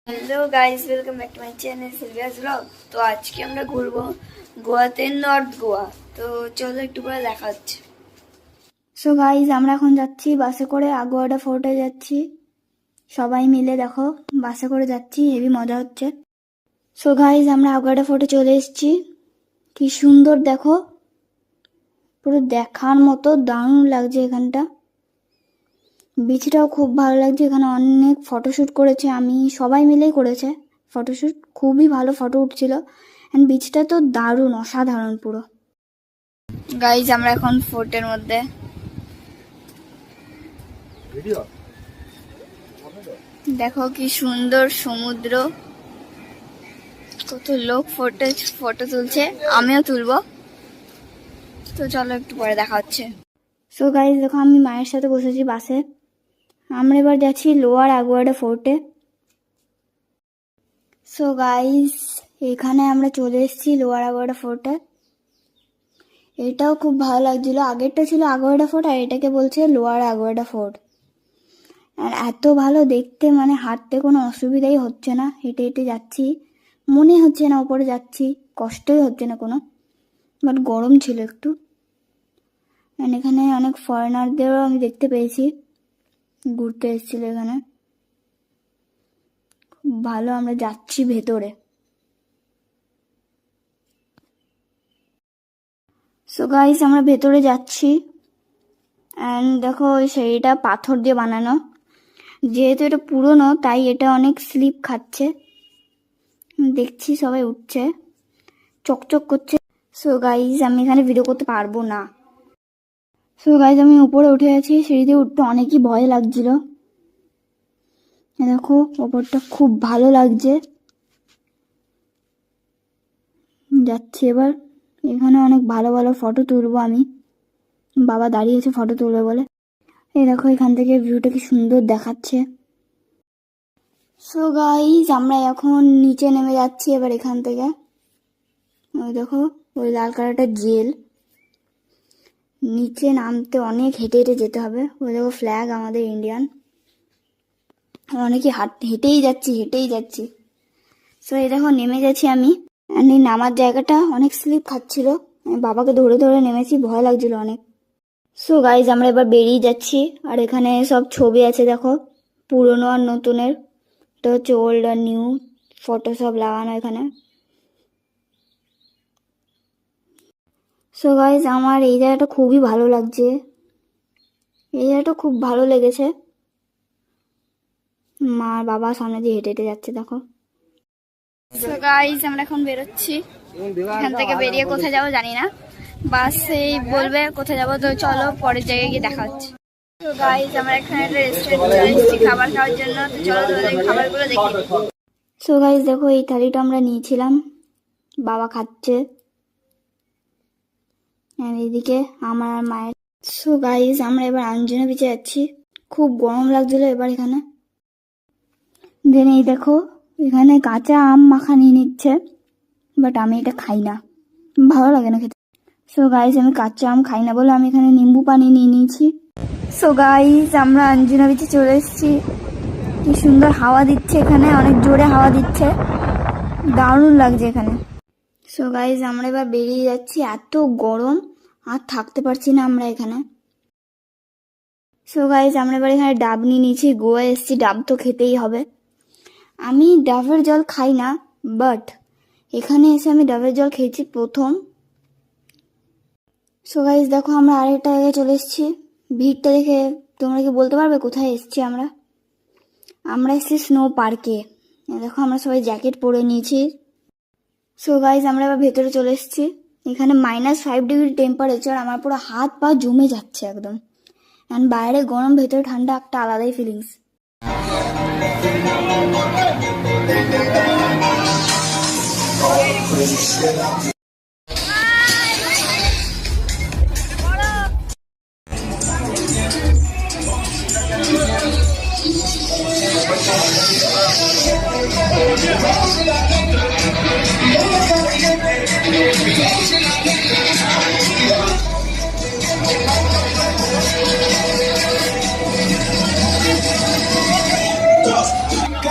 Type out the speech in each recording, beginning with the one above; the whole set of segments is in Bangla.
Hello guys, welcome back to my channel Sylvius blog. তো আজকে আমরা ঘুরবো গোয়াতে, নর্থ গোয়া। তো চলো একটু পরে দেখা হচ্ছে। সো গাইস, আমরা এখন যাচ্ছি বাসে করে, আগুয়াডা ফোর্টে যাচ্ছি সবাই মিলে। দেখো বাসে করে যাচ্ছি, হেভি মজা হচ্ছে। সো গাইস, আমরা আগুয়াডা ফোর্টে চলে এসেছি। কি সুন্দর দেখো, পুরো দেখার মতো, দারুণ লাগছে এখানটা। বিচটাও খুব ভালো লাগছে, এখানে অনেক ফটোশ্যুট করেছে, আমি সবাই মিলেই করেছে ফটোশ্যুট, খুবই ভালো ফটো উঠছিল। এন্ড বিচটা তো দারুণ, অসাধারণ পুরো। গাইজ, আমরা এখন ফোর্টের মধ্যে। দেখো কি সুন্দর সমুদ্র, কত লোক ফটো তুলছে, আমিও তুলবো। তো চলো একটু পরে দেখা হচ্ছে। সো গাইজ দেখো, আমি মায়ের সাথে বসেছি বাসে। আমরা এবার যাচ্ছি লোয়ার আগুয়াডা ফোর্টে। সো গাইস, এখানে আমরা চলে এসেছি লোয়ার আগুয়াডা ফোর্টে। এটাও খুব ভালো লাগছিল, আগেরটা ছিল আগুয়াডা ফোর্ট আর এটাকে বলছে লোয়ার আগুয়াডা ফোর্ট। আর এত ভালো দেখতে, মানে হাঁটতে কোনো অসুবিধাই হচ্ছে না, হেঁটে হেঁটে যাচ্ছি, মনে হচ্ছে না ওপরে যাচ্ছি, কষ্টই হচ্ছে না কোনো। বাট গরম ছিল একটু। এখানে অনেক ফরেনারদেরও আমি দেখতে পেয়েছি, ঘুরতে এসেছিল এখানে। খুব ভালো, আমরা যাচ্ছি ভেতরে। সো গাইস, আমরা ভেতরে যাচ্ছি। অ্যান্ড দেখো, ওই সিঁড়িটা পাথর দিয়ে বানানো, যেহেতু এটা পুরনো তাই এটা অনেক স্লিপ খাচ্ছে। দেখছি সবাই উঠছে, চকচক করছে। সো গাইস, আমি এখানে ভিডিও করতে পারবো না। সো গাইস, আমি উপরে উঠে গেছি, সিঁড়িতে উঠতে অনেকই ভয় লাগছিল। দেখো ওপরটা খুব ভালো লাগছে। যাচ্ছি এবার, এখানে অনেক ভালো ভালো ফটো তুলবো আমি। বাবা দাঁড়িয়েছে ফটো তুলবে বলে। এই দেখো এখান থেকে ভিউটা কি সুন্দর দেখাচ্ছে। সো গাইস, আমরা এখন নিচে নেমে যাচ্ছি এবার এখান থেকে। ওই দেখো, ওই লাল কালারটা জেল। নিচে নামতে অনেক হেঁটে হেঁটে যেতে হবে। ওই দেখো ফ্ল্যাগ আমাদের ইন্ডিয়ান। অনেকে হেঁটেই যাচ্ছি। সো এই দেখো নেমে গেছি আমি। এই নামার জায়গাটা অনেক স্লিপ খাচ্ছিল, আমি বাবাকে ধরে ধরে নেমেছি, ভয় লাগছিল অনেক। সো গাইজ, আমরা এবার বেরিয়ে যাচ্ছি। আর এখানে সব ছবি আছে দেখো, পুরনো আর নতুনের। এটা হচ্ছে ওল্ড আর নিউ ফটো সব লাগানো এখানে। সো গাইজ, আমার এই জায়গাটা খুবই ভালো লাগছে, এই জায়গাটা খুব ভালো লেগেছে। মা আর বাবা সামনে দিয়ে হেঁটে হেঁটে যাচ্ছে দেখো। সো গাইজ, আমরা এখন বেরোচ্ছি। এখান থেকে বেরিয়ে কোথায় যাবো জানি না, বাসেই বলবে কোথায় যাবো। তো চলো পরের জায়গায় গিয়ে দেখা হচ্ছে। তো গাইজ, আমরা এখানে একটা রেস্টুরেন্টে চলে এসেছি খাবার খাওয়ার জন্য। তো চলো তোমাদের খাবারগুলো দেখি। সো গাইজ দেখো, এই থালিটা আমরা নিয়েছিলাম, বাবা খাচ্ছে, আর এদিকে আমার আর মায়ের। সো গাইজ, আমরা এবার আঞ্জনা বিচে যাচ্ছি, খুব গরম লাগছিল এবার এখানে। দেন এই দেখো, এখানে কাঁচা আম মাখা নিয়ে নিচ্ছে, বাট আমি এটা খাই না, ভালো লাগে না খেতে। সো গাইজ, আমি কাঁচা আম খাই না বলে আমি এখানে নিম্বু পানি নিয়ে নিয়েছি। সো গাইজ, আমরা আঞ্জনা বিচে চলে এসেছি। কি সুন্দর হাওয়া দিচ্ছে এখানে, অনেক জোরে হাওয়া দিচ্ছে, দারুণ লাগছে এখানে। সো গাইজ, আমরা এবার বেরিয়ে যাচ্ছি, এত গরম আর থাকতে পারছি না আমরা এখানে। সো গাইজ, আমরা এবার এখানে ডাব নিয়ে নিয়েছি, গোয়া এসেছি, ডাব তো খেতেই হবে। আমি ডাবের জল খাই না, বাট এখানে এসে আমি ডাবের জল খেয়েছি প্রথম। সো গাইজ দেখো, আমরা আরেকটা জায়গায় চলে এসেছি। ভিড়টা দেখে তোমরা কি বলতে পারবে কোথায় এসেছি আমরা? আমরা এসেছি স্নো পার্কে। দেখো, আমরা সবাই জ্যাকেট পরে নিয়েছি। সো গাইজ, আমরা এবার ভেতরে চলে এসেছি। এখানে -5 ডিগ্রি টেম্পারেচার, আমার পুরো হাত পা জমে যাচ্ছে একদম। অ্যান্ড বাইরে গরম, ভেতরে ঠান্ডা, একটা আলাদাই ফিলিংস।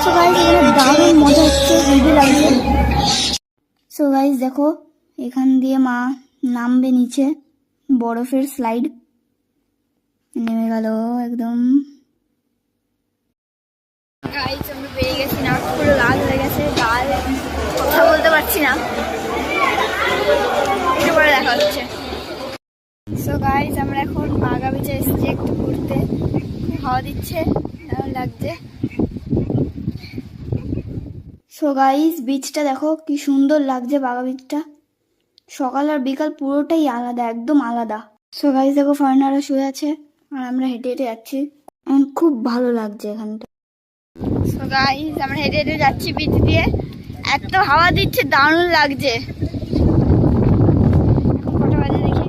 সো গাইস, এখানে দারুণ মজা হচ্ছে, হেভি লাগছে। সো গাইস দেখো এখান দিয়ে মা নামবে নিচে, বরফের স্লাইড নেমে গেল একদম। গাইস আমরা বেরিয়ে গেছি, না পুরো লাল হয়ে গেছে গাল, কথা বলতে পারছি না, একটু পরে দেখা হচ্ছে। সো গাইস আমরা এখন বাগা বিচে এসেছি একটু ঘুরতে, হাওয়া দিচ্ছে, দারুণ লাগছে। সো গাইস বিচটা দেখো কি সুন্দর লাগছে, বাগা বিচটা সকাল আর বিকাল পুরোটাই আলাদা, একদম আলাদা। সো গাইস দেখো ফরেনাররা শুয়ে আছে আর আমরা হেঁটে হেঁটে যাচ্ছি, খুব ভালো লাগছে এখানটা। সো গাইস আমরা হেঁটে হেঁটে যাচ্ছি বিচ দিয়ে, এত হাওয়া দিচ্ছে দারুণ লাগছে। কটা বাজে দেখি,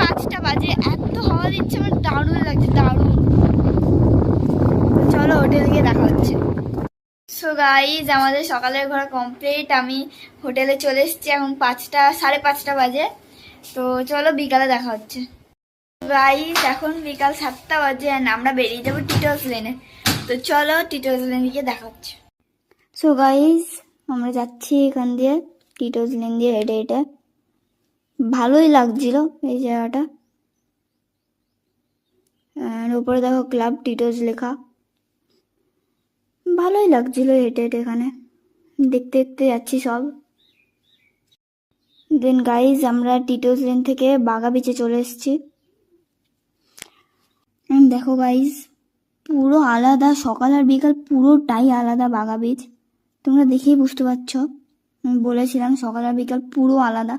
5:45 বাজে, এত হাওয়া দিচ্ছে আমার দারুণ লাগছে, দারুণ। চলো হোটেলে গিয়ে দেখা হচ্ছে। সো গাইস আমাদের সকালের ঘোরা কমপ্লিট, আমি হোটেলে চলে এসেছি, এখন 5:30 বাজে। তো চলো বিকালে দেখা হচ্ছে। গাইস এখন বিকাল 7টা বাজে আর আমরা বেরিয়ে যাবো টিটলস লেনে, তো চলো টিটলস লেনে গিয়ে দেখা হচ্ছে। সো গাইস আমরা যাচ্ছি এখান দিয়ে টিটলস লেন দিয়ে হেঁটে হেঁটে, ভালোই লাগছিল এই জায়গাটা। আর উপরে দেখো ক্লাব টিটলস লেখা, ভালোই লাগছিল হেঁটে হেঁটে এখানে দেখতে দেখতে যাচ্ছি সব। দেন গাইজ আমরা টিটলস লেন থেকে বাগা বিচে চলে এসেছি। দেখো গাইজ পুরো আলাদা, সকাল আর বিকাল পুরোটাই আলাদা বাগা বিচ, তোমরা দেখেই বুঝতে পারছো, আমি বলেছিলাম সকাল আর বিকাল পুরো আলাদা।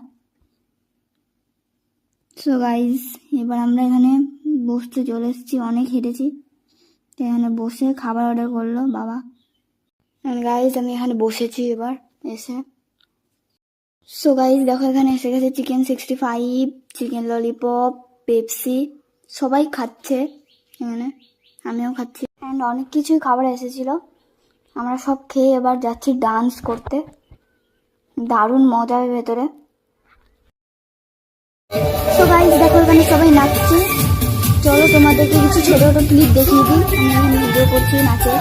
সো গাইজ এবার আমরা এখানে বসতে চলে এসেছি, অনেক হেঁটেছি, এখানে বসে খাবার অর্ডার করলো বাবা। গাইজ আমি এখানে বসেছি এবার এসে। সো গাইজ দেখো এখানে এসে গেছে চিকেন 65, চিকেন ললিপপ, পেপসি, সবাই খাচ্ছে এখানে, আমিও খাচ্ছি। অ্যান্ড অনেক কিছুই খাবার এসেছিল, আমরা সব খেয়ে এবার যাচ্ছি ডান্স করতে, দারুণ মজা হবে ভেতরে। সো গাইজ দেখো এখানে সবাই নাচছে, চলো তোমাদেরকে কিছু ছোট ছোট ক্লিপ দেখিয়ে দিই, আমি এখানে ভিডিও করছি নাচে।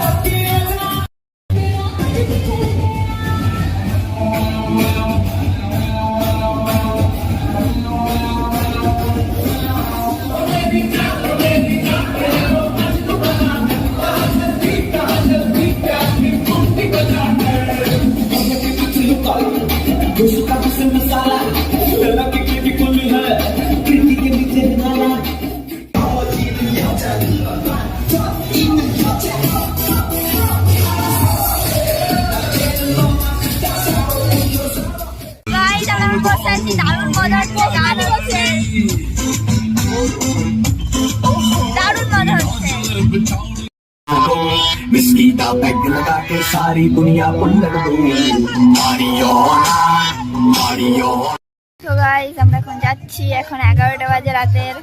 দারুণ মজা হচ্ছে, গান হচ্ছে, দারুণ মজা হচ্ছে। विस्की का पैग लगा के सारी दुनिया पलट दो, मारियो। তো গাইস আমরা এখন যাচ্ছি, এখন 11টা বাজে রাতের,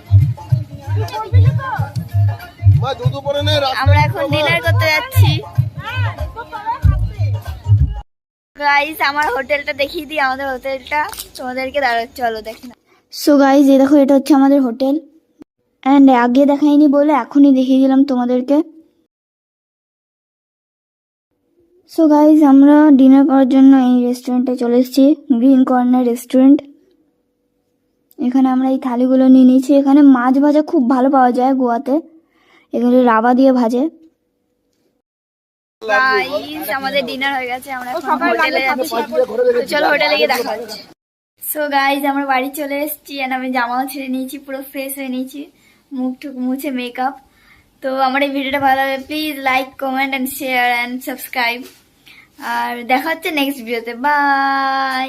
আমরা এখন ডিনার করতে যাচ্ছি। গাইস আমার হোটেলটা দেখিয়ে দিই, আমাদের হোটেলটা তোমাদেরকে চলো দেখে না। সো গাইস এই দেখো এটা হচ্ছে আমাদের হোটেল, অ্যান্ড আগে দেখাইনি বলে এখনই দেখিয়ে দিলাম তোমাদেরকে। সো গাইস আমরা ডিনার করার জন্য এই রেস্টুরেন্টে চলে এসেছি, গ্রিন কর্নার রেস্টুরেন্ট। এখানে আমরা এই থালিগুলো নিয়ে নিয়েছি, এখানে মাছ ভাজা খুব ভালো পাওয়া যায় গোয়াতে, এখানে রাবা দিয়ে ভাজে। গাইস আমাদের ডিনার হয়ে গেছে, আমরা এখন হোটেলে যাচ্ছি, তো চলো হোটেলে গিয়ে দেখা হচ্ছে। সো গাইস আমরা বাড়ি চলে এসেছি, আর আমি জামাও ছেড়ে নিয়েছি, পুরো ফ্রেশ হয়ে নিয়েছি, মুখ টুক মুছে মেকআপ। তো আমার এই ভিডিওটা ভালো লাগে please like comment and share and subscribe, আর দেখা হচ্ছে নেক্সট ভিডিওতে, বাই।